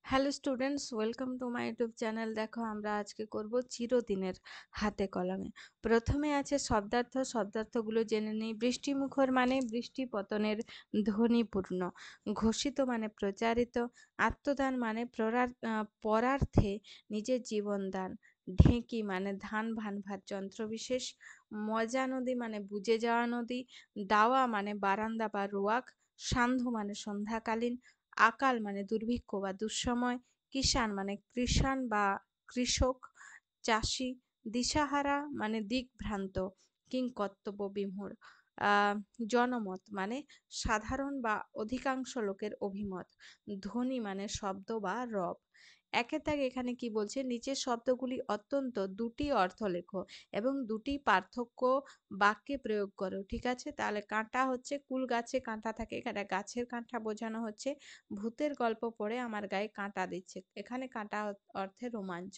Hello students, welcome to my YouTube channel. দেখো আমরা আজকে করব চিরদিনের হাতে কলমে। প্রথমে আছে শব্দার্থ। শব্দার্থগুলো জেনে নিই। বৃষ্টিমুখর মানে বৃষ্টি পতনের ধ্বনিপূর্ণ। ঘোষিত মানে প্রচারিত। আত্মদান মানে পরার্থে নিজের জীবন দান। ঢেঁকি মানে ধান ভানভাত যন্ত্রবিশেষ। মজা নদী মানে বুজে যাওয়া নদী। দাওয়া মানে বারান্দা বা রোয়াক। সান্ধ্য মানে সন্ধ্যাকালীন। আকাল মানে দুর্ভিক্ষ বা দুঃসময়। কিষাণ মানে কৃষাণ বা কৃষক, চাষি। দিশাহারা মানে দিকভ্রান্ত, কিংকর্তব্য বিমূঢ়। আহ জনমত মানে সাধারণ বা অধিকাংশ লোকের অভিমত। ধ্বনি মানে শব্দ বা রব। একে দাগে এখানে কি বলছে, নিচের শব্দগুলি অত্যন্ত দুটি অর্থ লেখো এবং দুটি পার্থক্য বাক্যে প্রয়োগ করো। ঠিক আছে, তাহলে কাঁটা হচ্ছে কুল গাছে কাঁটা থাকে, এখানে গাছের কাঁটা বোঝানো হচ্ছে। ভূতের গল্প পড়ে আমার গায়ে কাঁটা দিচ্ছে, এখানে কাঁটা অর্থে রোমাঞ্চ।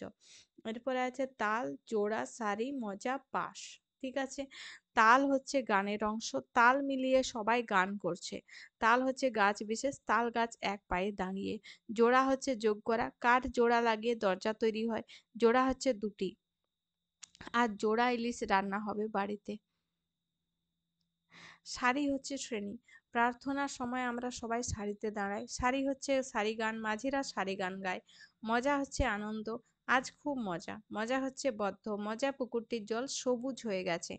এরপরে আছে তাল, জোড়া, সারি, মজা, পাশ। ঠিক আছে, তাল হচ্ছে গানের অংশ, তাল মিলিয়ে সবাই গান করছে। তাল হচ্ছে গাছ বিশেষ, তাল গাছ এক পায়ে দাঁড়িয়ে। জোড়া হচ্ছে যোগ করা, কাঠ জোড়া লাগিয়ে দরজা তৈরি হয়। জোড়া হচ্ছে দুটি, আর জোড়া ইলিশ রান্না হবে বাড়িতে। সারি হচ্ছে শ্রেণী, প্রার্থনার সময় আমরা সবাই সারিতে দাঁড়াই। সারি হচ্ছে সারি গান, মাঝিরা সারি গান গায়। মজা হচ্ছে আনন্দ, আজ খুব মজা। মজা হচ্ছে বদ্ধ, মজা পুকুরটির জল সবুজ হয়ে গেছে।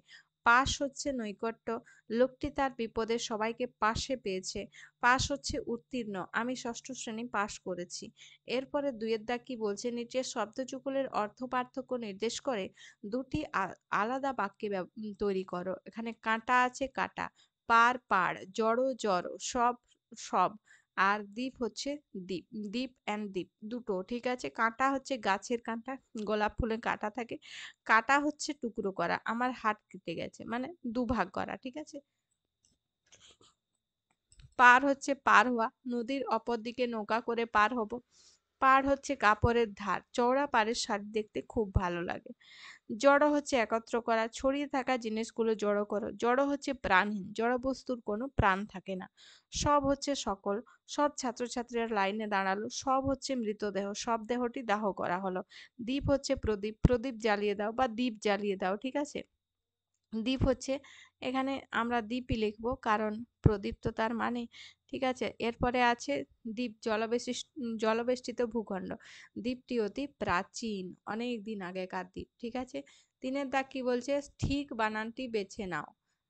পাশ হচ্ছে নৈকট্য, লোকটি তার বিপদে সবাইকে পাশে পেয়েছে। পাশ হচ্ছে উত্তীর্ণ, আমি ষষ্ঠ শ্রেণী পাশ করেছি। এরপরে দুইয়ের দাগ কি বলছে, নিচের শব্দযুগলের অর্থ পার্থক্য নির্দেশ করে দুটি আলাদা বাক্যে তৈরি করো। এখানে কাঁটা আছে, কাটা। পার পাড়, জড়ো জড়ো, সব সব। আর দ্বীপ হচ্ছে দ্বীপ, দ্বীপ অ্যান্ড দ্বীপ দুটো। ঠিক আছে, কাঁটা হচ্ছে গাছের কাঁটা, গোলাপ ফুলের কাঁটা থাকে। কাটা হচ্ছে টুকরো করা, আমার হাত কেটে গেছে মানে দুভাগ করা। ঠিক আছে, পার হচ্ছে পার হওয়া, নদীর অপর দিকে নৌকা করে পার হব। পাড় হচ্ছে কাপড়ের ধার, চওড়া পাড়ের শাড়ি দেখতে খুব ভালো লাগে। জড়ো হচ্ছে একত্র করা, ছড়িয়ে থাকা জিনিসগুলো জড়ো করো। জড়ো হচ্ছে প্রাণহীন, জড় বস্তুর কোনো প্রাণ থাকে না। সব হচ্ছে সকল, সব ছাত্রছাত্রীরা লাইনে দাঁড়ালো। সব হচ্ছে মৃতদেহ, সব দেহটি দাহ করা হলো। দ্বীপ হচ্ছে প্রদীপ, প্রদীপ জ্বালিয়ে দাও বা দ্বীপ জ্বালিয়ে দাও। ঠিক আছে, দ্বীপ হচ্ছে, এখানে আমরা দ্বীপই লিখবো কারণ প্রদীপ তো তার মানে। ঠিক আছে, এরপরে আছে দ্বীপ, জলবেষ্টিত ভূখণ্ড। দ্বীপটি অতি প্রাচীন, অনেক দিন আগেকার দ্বীপ। ঠিক আছে, তিনের দাগ কি বলছে, ঠিক বানানটি বেছে নাও।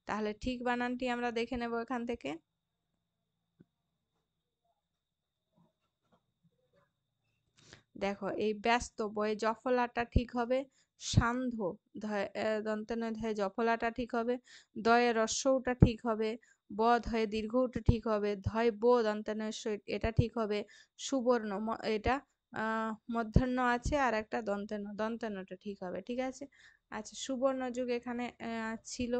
তাহলে ঠিক বানানটি আমরা দেখে নেব এখান থেকে। দেখো, এই ব্যস্ত বয়ে জফলাটা ঠিক হবে। সান্ধ্য দন্তেন ধয়ে জফলাটা ঠিক হবে। দয়ে রস্যউটা ঠিক হবে। ব ধয়ে দীর্ঘউটা ঠিক হবে। ধয় বো দন্তেন এটা ঠিক হবে। সুবর্ণ এটা মধ্যাহ্ন আছে, আর একটা দন্তেন, দন্তেনটা ঠিক হবে। ঠিক আছে, আচ্ছা সুবর্ণ যুগ এখানে ছিল,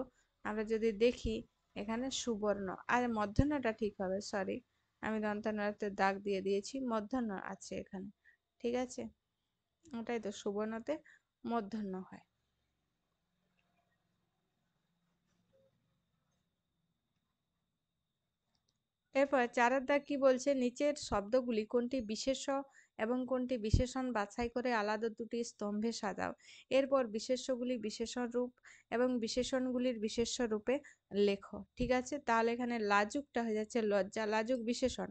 আমরা যদি দেখি এখানে সুবর্ণ, আর মধ্যাহ্নটা ঠিক হবে। সরি, আমি দন্তেনতে দাগ দিয়ে দিয়েছি, মধ্যাহ্ন আছে এখানে। ঠিক আছে, ওটাই তো, সুবর্ণতে মধ্যাহ্ন হয়। এরপর চারের দাগ কি বলছে, নিচের শব্দগুলি কোনটি বিশেষ্য এবং কোনটি বিশেষণ বাছাই করে আলাদা দুটি স্তম্ভে সাজাও। এরপর বিশেষ্যগুলি বিশেষণ রূপ এবং বিশেষণগুলির বিশেষ্য রূপে লেখো। ঠিক আছে, তাহলে এখানে লাজুকটা হয়ে যাচ্ছে লজ্জা, লাজুক বিশেষণ।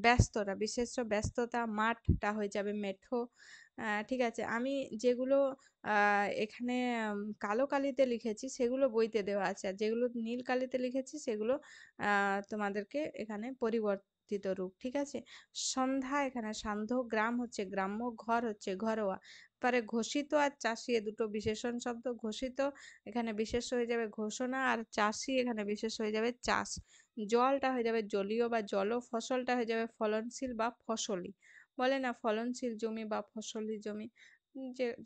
ব্যস্ততা বিশেষ্য, ব্যস্ততা। মাঠটা হয়ে যাবে মেঠো। ঠিক আছে, আমি যেগুলো এখানে কালো কালিতে লিখেছি সেগুলো বইতে দেওয়া আছে, আর যেগুলো নীল কালিতে লিখেছি সেগুলো তোমাদেরকে এখানে পরিবর্তিত রূপ। ঠিক আছে, সন্ধ্যা এখানে সান্ধ্য, গ্রাম হচ্ছে গ্রাম্য, ঘর হচ্ছে ঘরোয়া। পরে ঘোষিত আর চাষি এ দুটো বিশেষণ শব্দ। ঘোষিত এখানে বিশেষ হয়ে যাবে ঘোষণা, আর চাষি এখানে বিশেষ হয়ে যাবে চাষ। জলটা হয়ে যাবে জলীয় বা জল, ফসলটা হয়ে যাবে ফলনশীল বা ফসলি। বলে না ফলনশীল জমি বা ফসলি জমি,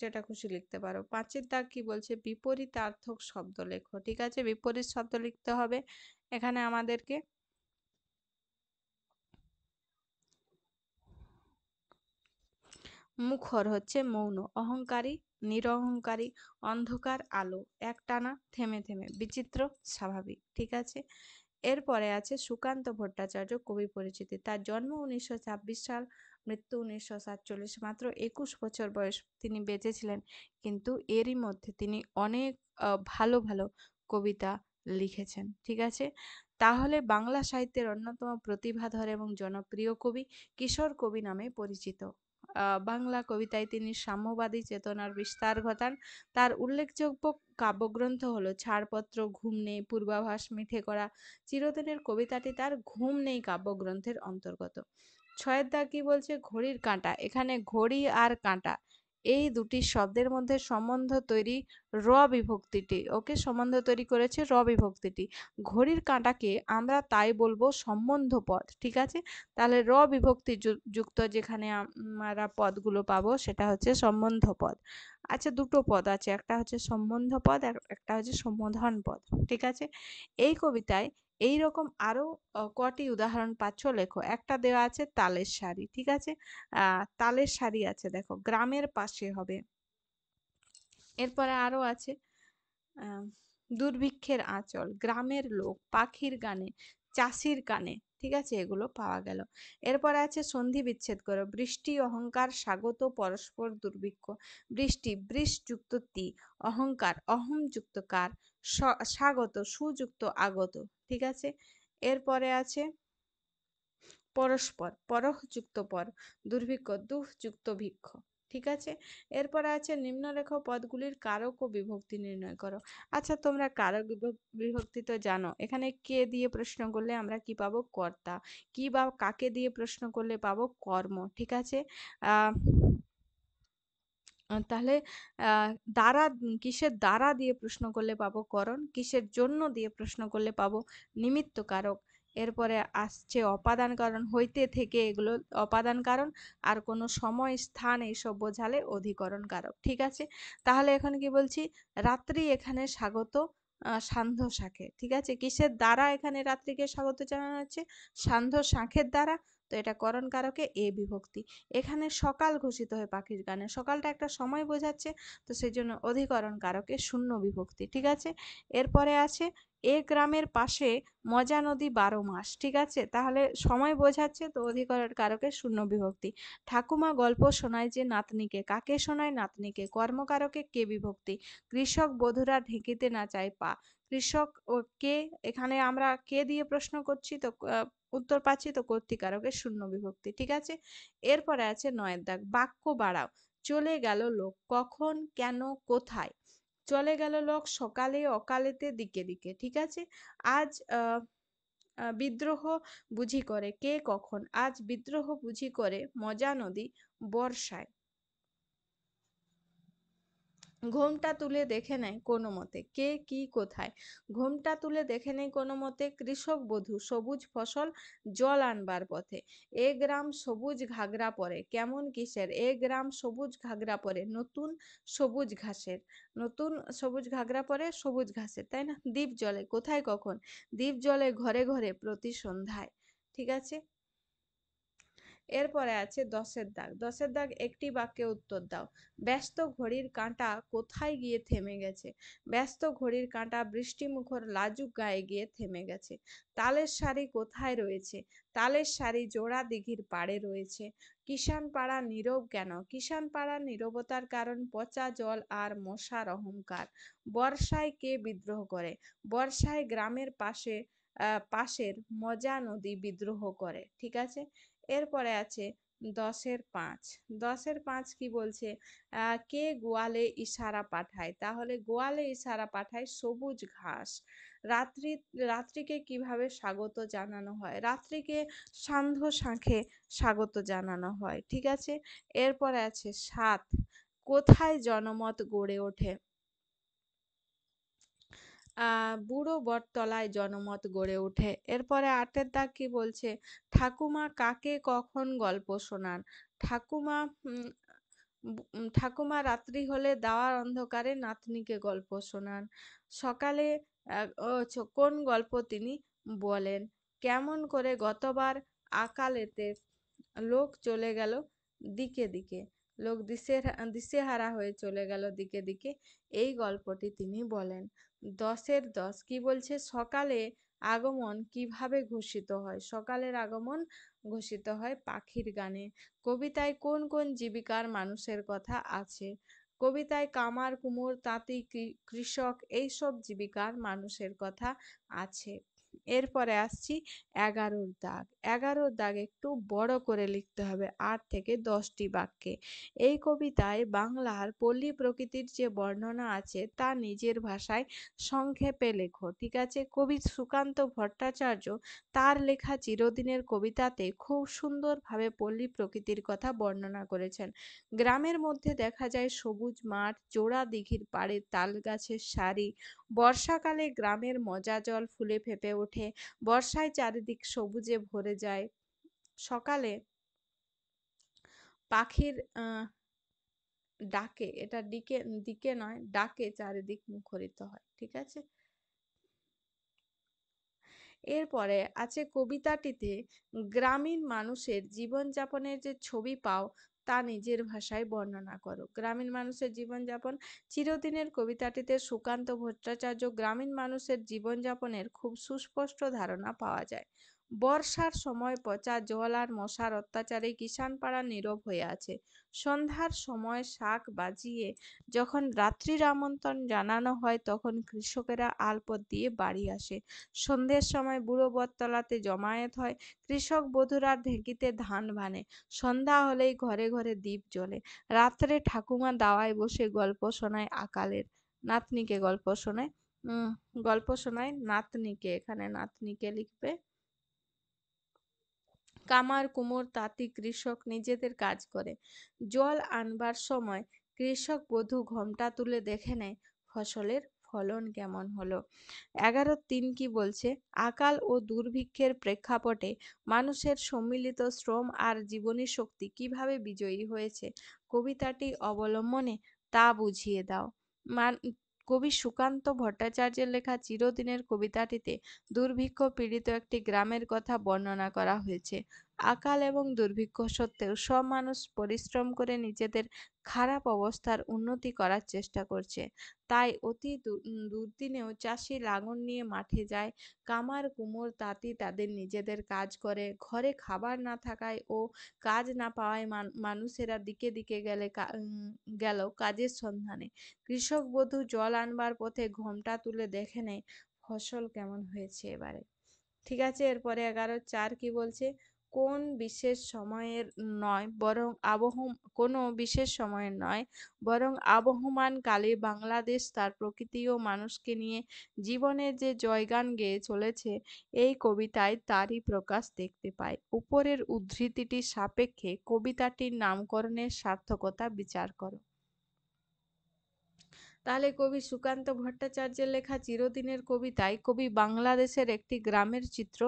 যেটা খুশি লিখতে পারো। পাঁচের দাগ কি বলছে, বিপরীতার্থক শব্দ লেখো। ঠিক আছে, বিপরীত শব্দ লিখতে হবে এখানে আমাদেরকে। মুখর হচ্ছে মৌন, অহংকারী নিরহংকারী, অন্ধকার আলো, একটানা থেমে থেমে, বিচিত্র স্বাভাবিক। ঠিক আছে, এরপরে আছে সুকান্ত ভট্টাচার্য কবি পরিচিতি। তার জন্ম 1926 সাল, মৃত্যু 1947, মাত্র 21 বছর বয়স তিনি বেঁচে ছিলেন, কিন্তু এরই মধ্যে তিনি অনেক ভালো ভালো কবিতা লিখেছেন। ঠিক আছে, তাহলে বাংলা সাহিত্যের অন্যতম প্রতিভাধর এবং জনপ্রিয় কবি কিশোর কবি নামে পরিচিত। বাংলা কবিতায় তিনি সাম্যবাদী চেতনার বিস্তার ঘটান। তার উল্লেখযোগ্য কাব্যগ্রন্থ হলো ছাড়পত্র, ঘুম নেই, পূর্বাভাস, মিঠে করা। চিরদিনের কবিতাটি তার ঘুম নেই কাব্যগ্রন্থের অন্তর্গত। ছয়ের দাগ কি বলছে? ঘড়ির কাঁটা। এখানে ঘড়ি আর কাঁটা এই দুটি শব্দের মধ্যে সম্বন্ধ তৈরি র বিভক্তিটি, ওকে, সম্বন্ধ তৈরি করেছে র বিভক্তিটি। ঘড়ির কাঁটাকে আমরা তাই বলবো সম্বন্ধ পদ। ঠিক আছে, তাহলে র বিভক্তি যুক্ত যেখানে আমরা পদগুলো পাবো সেটা হচ্ছে সম্বন্ধ পদ। আচ্ছা, দুটো পদ আছে, একটা হচ্ছে সম্বন্ধ পদ আর একটা হচ্ছে সম্বোধন পদ। ঠিক আছে, এই কবিতায় এইরকম আরো কটি উদাহরণ পাচ্ছ, লেখো। একটা দেওয়া আছে তালের শাড়ি। ঠিক আছে, তালের শাড়ি আছে, দেখো গ্রামের পাশে হবে। এরপরে আরো আছে আহ, দুর্ভিক্ষের আঁচল, গ্রামের লোক, পাখির গানে, চাষির কানে। ঠিক আছে, এগুলো পাওয়া গেল। এরপরে আছে সন্ধি বিচ্ছেদ করো। বৃষ্টি, অহংকার, স্বাগত, পরস্পর, দুর্ভিক্ষ। বৃষ্টি, বৃষ যুক্ত তি, অহংকার, অহম যুক্ত কার, স্বাগত, সুযুক্ত আগত। ঠিক আছে, এরপরে আছে পরস্পর, পরহ যুক্ত পর, দুর্ভিক্ষ, দুঃ যুক্ত ভিক্ষ। ঠিক আছে, এরপরে আছে নিম্নরেখ পদগুলির কারক ও বিভক্তি নির্ণয় করো। আচ্ছা, তোমরা কারক বিভক্তি তো জানো। এখানে কে দিয়ে প্রশ্ন করলে আমরা কি পাবো? কর্তা। কি বা কাকে দিয়ে প্রশ্ন করলে পাবো? কর্ম। ঠিক আছে, আহ তাহলে দ্বারা, কিসের দ্বারা দিয়ে প্রশ্ন করলে পাবো? করণ। কিসের জন্য দিয়ে প্রশ্ন করলে পাবো? নিমিত্ত কারক। এরপরে আসছে অপাদান কারণ, হইতে থেকে, এগুলো অপাদান কারণ। আর কোনো সময়, স্থান এইসব বোঝালে অধিকরণ কারক। ঠিক আছে, তাহলে এখন কি বলছি? রাত্রি এখানে স্বাগত সান্ধ্য শাঁখে। ঠিক আছে, কিসের দ্বারা এখানে রাত্রিকে স্বাগত জানানো হচ্ছে? সান্ধ্য শাঁখের দ্বারা। তো এটা করণ কারকে এ বিভক্তি। এখানে সকাল ঘোষিত হয় পাখির গানে, সকালটা একটা সময় বোঝাচ্ছে, তো সেই জন্য অধিকরণ কারকে শূন্য বিভক্তি। ঠিক আছে, এরপরে আছে এ গ্রামের পাশে মজা নদী 12 মাস। ঠিক আছে, তাহলে সময় বোঝাচ্ছে, তো অধিকরণ কারকে শূন্য বিভক্তি। ঠাকুমা গল্প শোনায় যে নাতনিকে, কাকে শোনায়? নাতনিকে, কর্মকারকে কে বিভক্তি। কৃষক বধূরা ঢেঁকিতে নাচায় পা। কৃষক ও কে, এখানে আমরা কে দিয়ে প্রশ্ন করছি, তো উত্তর পাচ্ছি, তো কর্তৃকারকের শূন্য বিভক্তি। ঠিক আছে, এরপরে আছে 9 দাগ, বাক্য বাড়াও। চলে গেল লোক, কখন, কেন, কোথায়। চলে গেল লোক সকালে, অকালেতে, দিকে দিকে। ঠিক আছে, আজ বিদ্রোহ বুঝি করে কে, কখন। আজ বিদ্রোহ বুঝি করে মজা নদী বর্ষায়। ঘোমটা তুলে দেখে নেয় কোনো মতে, কে, কি, কোথায়। ঘোমটা তুলে দেখে নেয় কোনো মতে, কৃষক বধূ সবুজ ফসল জল আনবার পথে। এ গ্রাম সবুজ ঘাগরা পরে, কেমন, কিসের। এ গ্রাম সবুজ ঘাগরা পরে, নতুন সবুজ ঘাসের। নতুন সবুজ ঘাগরা পরে সবুজ ঘাসের, তাই না? দ্বীপ জলে, কোথায়, কখন। দ্বীপ জলে ঘরে ঘরে প্রতি সন্ধ্যায়। ঠিক আছে, এরপরে আছে 10 দাগ। 10 দাগ, একটি বাক্যে উত্তর দাও। ব্যস্ত ঘড়ির কাঁটা কোথায় গিয়ে থেমে গেছে। ব্যস্ত ঘড়ির কাঁটা বৃষ্টিমুখর লাজুক গায়ে গিয়ে থেমে গেছে। তালের শাড়ি কোথায় রয়েছে। তালের শাড়ি জোড়া দিঘির পাড়ে রয়েছে। কিষান পাড়া নীরব কেন। কিষান পাড়ার নীরবতার কারণ পচা জল আর মশার অহংকার। বর্ষায় কে বিদ্রোহ করে। বর্ষায় গ্রামের পাশের মজা নদী বিদ্রোহ করে। ঠিক আছে, এরপরে আছে 10-5। 10-5 কি বলছে? কে গোয়ালে ইশারা পাঠায়, তাহলে গোয়ালে ইশারা পাঠায় সবুজ ঘাস। রাত্রি, রাত্রিকে কিভাবে স্বাগত জানানো হয়। রাত্রিকে সান্ধ্য শাঁখে স্বাগত জানানো হয়। ঠিক আছে, এরপরে আছে 7, কোথায় জনমত গড়ে ওঠে। বুড়ো বটতলায় জনমত গড়ে ওঠে। এরপরে 8 দাগ কি বলছে? ঠাকুমা কাকে কখন গল্প শোনান। ঠাকুমা ঠাকুমা রাত্রি হলে দাওয়ার অন্ধকারে নাতনিকে গল্প শোনান। সকালে কোন গল্প তিনি বলেন। কেমন করে গতবার আকালেতে লোক চলে গেল দিকে দিকে। লোক দিশেহারা হয়ে চলে গেল দিকে দিকে, এই গল্পটি তিনি বলেন। 10-10 কি বলছে? সকালে আগমন কিভাবে ঘোষিত হয়? সকালের আগমন ঘোষিত হয় পাখির গানে। কবিতায় কোন কোন জীবিকার মানুষের কথা আছে? কবিতায় কামার, কুমোর, তাঁতি, কৃষক এইসব জীবিকার মানুষের কথা আছে। এরপরে আসছি ১১র দাগ। ১১র দাগ একটু বড় করে লিখতে হবে ৮ থেকে ১০টি বাক্যে। এই কবিতায় বাংলার পল্লী প্রকৃতির যে বর্ণনা আছে তা নিজের ভাষায় সংক্ষেপে লেখো। ঠিক আছে? কবি সুকান্ত ভট্টাচার্য তার লেখা চিরদিনের কবিতাতে খুব সুন্দরভাবে পল্লী প্রকৃতির কথা বর্ণনা করেছেন। গ্রামের মধ্যে দেখা যায় সবুজ মাঠ, চওড়া দিঘির পাড়ে তাল গাছের সারি। বর্ষাকালে গ্রামের মজা জল ফুলে ফেঁপে ওঠে। বর্ষায় চারিদিক সবুজে ভরে যায়। সকালে পাখির ডাকে, এটা দিকে দিকে নয়, ডাকে চারিদিক মুখরিত হয়। ঠিক আছে? এরপরে আছে কবিতাটিতে গ্রামীণ মানুষের জীবনযাপনের যে ছবি পাও তা নিজের ভাষায় বর্ণনা করো। গ্রামীণ মানুষের জীবনযাপন। চিরদিনের কবিতাটিতে সুকান্ত ভট্টাচার্য গ্রামীণ মানুষের জীবনযাপনের খুব সুস্পষ্ট ধারণা পাওয়া যায়। বর্ষার সময় পচা জল আর মশার অত্যাচারে কিষানপাড়া নীরব হয়ে আছে। সন্ধ্যার সময় শাঁখ বাজিয়ে যখন রাত্রির আমন্ত্রণ জানানো হয় তখন কৃষকেরা আলপথ দিয়ে বাড়ি আসে। সন্ধ্যের সময় বুড়ো বটতলাতে জমায়েত হয়। কৃষক বধূরা ঢেঁকিতে ধান ভানে। সন্ধ্যা হলেই ঘরে ঘরে দীপ জ্বলে। রাত্রে ঠাকুমা দাওয়ায় বসে গল্প শোনায় আকালের নাতনিকে গল্প শোনায়। গল্প শোনায় নাতনিকে, এখানে নাতনিকে লিখবে। কামার, কুমোর, তাঁতি, কৃষক নিজেদের কাজ করে। জল আনবার সময় কৃষক বধূ ঘোমটা তুলে দেখে নেয় ফসলের ফলন কেমন হলো। ১১-৩ কি বলছে? আকাল ও দুর্ভিক্ষের প্রেক্ষাপটে মানুষের সম্মিলিত শ্রম আর জীবনী শক্তি কিভাবে বিজয়ী হয়েছে কবিতাটি অবলম্বনে তা বুঝিয়ে দাও। কবি সুকান্ত ভট্টাচার্যের লেখা চিরদিনের কবিতাটিতে দুর্ভিক্ষ পীড়িত একটি গ্রামের কথা বর্ণনা করা হয়েছে। আকাল এবং দুর্ভিক্ষ সত্ত্বেও সব মানুষ পরিশ্রম করে নিজেদের খারাপ অবস্থার উন্নতি করার চেষ্টা করছে। তাই অতি দুর্দিনেও চাষি লাঙল নিয়ে মাঠে যায়। কামার, কুমোর, তাঁতি তাদের নিজেদের কাজ করে। ঘরে খাবার না থাকায় ও কাজ না পাওয়ায় মানুষেরা দিকে দিকে গেল কাজের সন্ধানে। কৃষক বধূ জল আনবার পথে ঘোমটা তুলে দেখে নেয় ফসল কেমন হয়েছে এবারে। ঠিক আছে? এরপরে ১১-৪ কি বলছে? কোন বিশেষ সময়ের নয় বরং কোনো বিশেষ সময়ের নয় বরং আবহমান কালে বাংলাদেশ তার প্রকৃতি ও মানুষকে নিয়ে জীবনের যে জয়গান গেয়ে চলেছে এই কবিতায় তারই প্রকাশ দেখতে পায়। উপরের উদ্ধৃতিটির সাপেক্ষে কবিতাটির নামকরণের সার্থকতা বিচার করো। তাহলে কবি সুকান্ত ভট্টাচার্যের লেখা চিরদিনের কবিতায় কবি বাংলাদেশের একটি গ্রামের চিত্র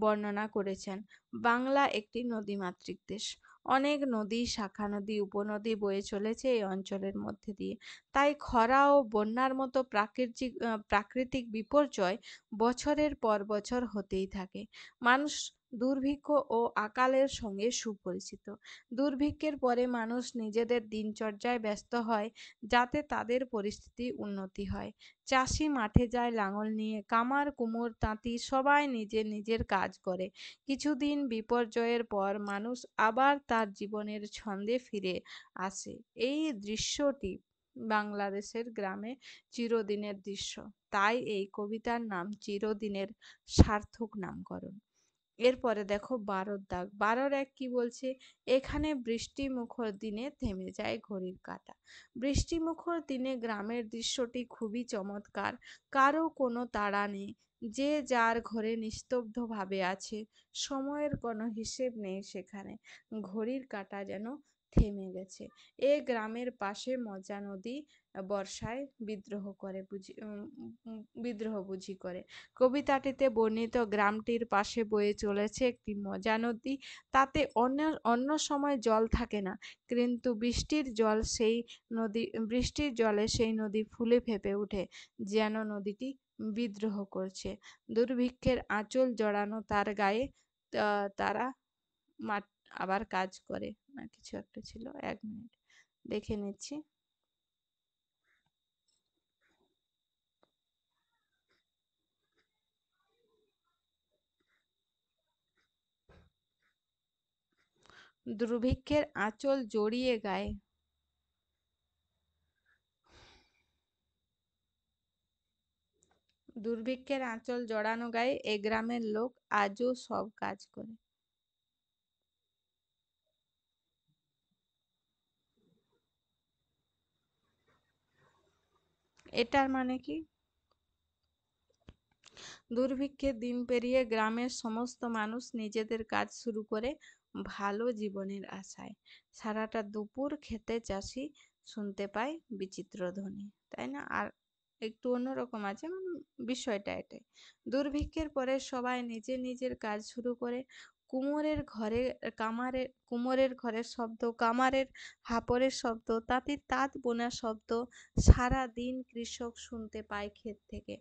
বর্ণনা করেছেন। বাংলা একটি নদীমাতৃক দেশ। অনেক নদী, শাখা নদী, উপনদী বয়ে চলেছে এই অঞ্চলের মধ্যে দিয়ে। তাই খরা ও বন্যার মতো প্রাকৃতিক বিপর্যয় বছরের পর বছর হতেই থাকে। মানুষ দুর্ভিক্ষ ও আকালের সঙ্গে সুপরিচিত। দুর্ভিক্ষের পরে মানুষ নিজেদের দিনচর্যায় ব্যস্ত হয় যাতে তাদের পরিস্থিতি উন্নতি হয়। চাষি মাঠে যায় লাঙল নিয়ে, কামার, কুমোর, তাঁতি সবাই নিজের নিজের কাজ করে। কিছুদিন বিপর্যয়ের পর মানুষ আবার তার জীবনের ছন্দে ফিরে আসে। এই দৃশ্যটি বাংলাদেশের গ্রামে চিরদিনের দৃশ্য। তাই এই কবিতার নাম চিরদিনের সার্থক নামকরণ। এরপরে দেখো ১২র দাগ। ১২-১ কি বলছে? এখানে বৃষ্টিমুখর দিনে থেমে যায় ঘড়ির কাঁটা। বৃষ্টিমুখর দিনে গ্রামের দৃশ্যটি খুবই চমৎকার। কারো কোনো তাড়া নেই। যে যার ঘরে নিস্তব্ধভাবে আছে। সময়ের কোনো হিসেব নেই সেখানে। ঘড়ির কাঁটা যেন থেমে গেছে। এ গ্রামের পাশে মজা নদী বর্ষায় বিদ্রোহ বুঝি করে। কবিতাটিতে বর্ণিত গ্রামটির পাশে বয়ে চলেছে একটি মজা নদী। তাতে অন্য সময় জল থাকে না, কিন্তু বৃষ্টির জলে সেই নদী ফুলে ফেঁপে ওঠে, যেন নদীটি বিদ্রোহ করছে। দুর্ভিক্ষের আঁচল জড়ানো তার গায়ে তারা মাঠ আবার কাজ করে না, কিছু একটা ছিল। ১ মিনিট দেখে নিচ্ছি। দুর্ভিক্ষের আঁচল জড়িয়ে গায়ে দুর্ভিক্ষের আঁচল জড়ানো গায়ে এ গ্রামের লোক আজও সব কাজ করে। এটার মানে কি? দুর্ভিক্ষের দিন পেরিয়ে গ্রামের সমস্ত মানুষ নিজেদের কাজ শুরু করে ভালো জীবনের আশায়। সারাটা দুপুর খেতে চাষি শুনতে পায় বিচিত্র ধ্বনি, তাই না? আর একটু অন্যরকম আছে, বিষয়টা এটাই। দুর্ভিক্ষের পরে সবাই নিজের নিজের কাজ শুরু করে। কুমোরের ঘরে কুমোরের ঘরের শব্দ, কামারের হাপরের শব্দ, তাঁতির তাঁত বোনার শব্দ সারা দিন কৃষক শুনতে পায় ক্ষেত থেকে।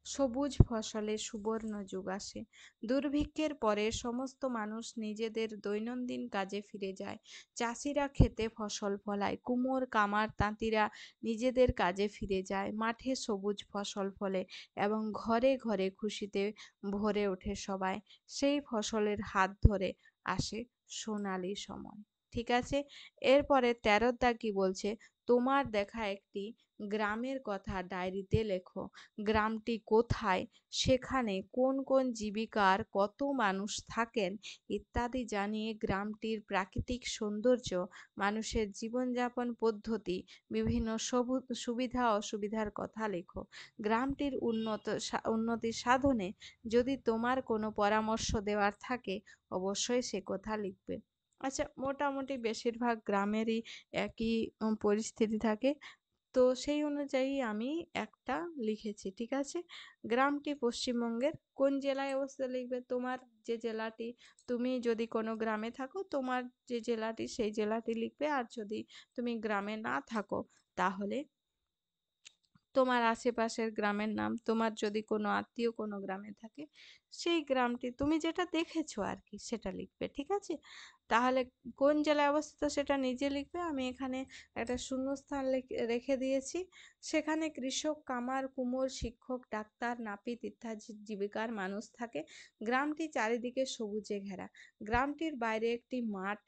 সবুজ ফসলে সুবর্ণ যুগ আসে। দুর্ভিক্ষের পরে সমস্ত মানুষ নিজেদের দৈনন্দিন কাজে ফিরে যায়। চাষিরা ক্ষেতে ফসল ফলায়, কুমোর কামার তাঁতিরা নিজেদের কাজে ফিরে যায়। মাঠে সবুজ ফসল ফলে এবং ঘরে ঘরে খুশিতে ভরে ওঠে সবাই। সেই ফসলের হাত ধরে আসে সোনালি সময়। ঠিক আছে? এরপরে ১৩ কি বলছে, তোমার দেখা একটি গ্রামের কথা ডায়েরিতে লেখো। গ্রামটি কোথায়, সেখানে কোন কোন জীবিকার কত মানুষ থাকেন ইত্যাদি জানিয়ে গ্রামটির প্রাকৃতিক সৌন্দর্য, মানুষের জীবনযাপন পদ্ধতি, বিভিন্ন সুবিধা অসুবিধার কথা লেখো। গ্রামটির উন্নতি সাধনে যদি তোমার কোনো পরামর্শ দেওয়ার থাকে অবশ্যই সে কথা লিখবে। আচ্ছা, মোটামুটি বেশিরভাগ গ্রামেরই একই পরিস্থিতি থাকে। তো সেই অনুযায়ী আমি একটা লিখেছি, ঠিক আছে? গ্রামটি পশ্চিমবঙ্গের কোন জেলায় অবস্থিত লিখবে, তোমার যে জেলাটি, তুমি যদি কোনো গ্রামে থাকো তোমার যে জেলাটি সেই জেলাটি লিখবে। আর যদি তুমি গ্রামে না থাকো তাহলে তোমার আশেপাশের গ্রামের নাম, তোমার যদি কোনো আত্মীয় কোনো গ্রামে থাকে সেই গ্রামটি তুমি যেটা দেখেছো আর কি সেটা লিখবে, ঠিক আছে? তাহলে কোন জেলায় অবস্থিত সেটা নিজে লিখবে। আমি এখানে একটা শূন্যস্থান রেখে দিয়েছি। সেখানে কৃষক, কামার, কুমোর, শিক্ষক, ডাক্তার, নাপিত ইত্যাদি জীবিকার মানুষ থাকে। গ্রামটি চারিদিকে সবুজে ঘেরা। গ্রামটির বাইরে একটি মাঠ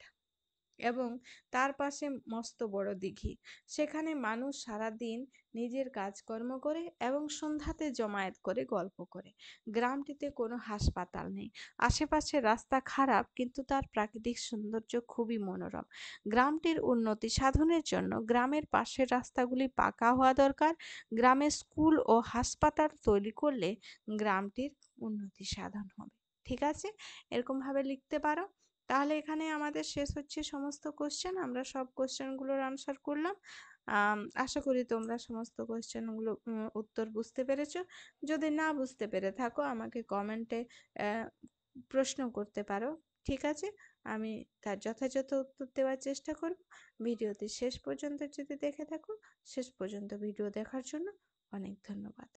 এবং তার পাশে মস্ত বড় দিঘি। সেখানে মানুষ সারাদিন নিজের কাজকর্ম করে এবং সন্ধ্যাতে জমায়েত করে গল্প করে। গ্রামটিতে কোনো হাসপাতাল নেই। আশেপাশের রাস্তা খারাপ কিন্তু তার প্রাকৃতিক সৌন্দর্য খুবই মনোরম। গ্রামটির উন্নতি সাধনের জন্য গ্রামের পাশের রাস্তাগুলি পাকা হওয়া দরকার। গ্রামে স্কুল ও হাসপাতাল তৈরি করলে গ্রামটির উন্নতি সাধন হবে। ঠিক আছে? এরকমভাবে লিখতে পারো। তাহলে এখানে আমাদের শেষ হচ্ছে সমস্ত কোশ্চেন। আমরা সব কোশ্চেনগুলোর আনসার করলাম। আশা করি তোমরা সমস্ত কোশ্চেনগুলো উত্তর বুঝতে পেরেছো। যদি না বুঝতে পেরে থাকো আমাকে কমেন্টে প্রশ্ন করতে পারো, ঠিক আছে? আমি তার যথাযথ উত্তর দেওয়ার চেষ্টা করব। ভিডিওটি শেষ পর্যন্ত যদি দেখে থাকো, শেষ পর্যন্ত ভিডিও দেখার জন্য অনেক ধন্যবাদ।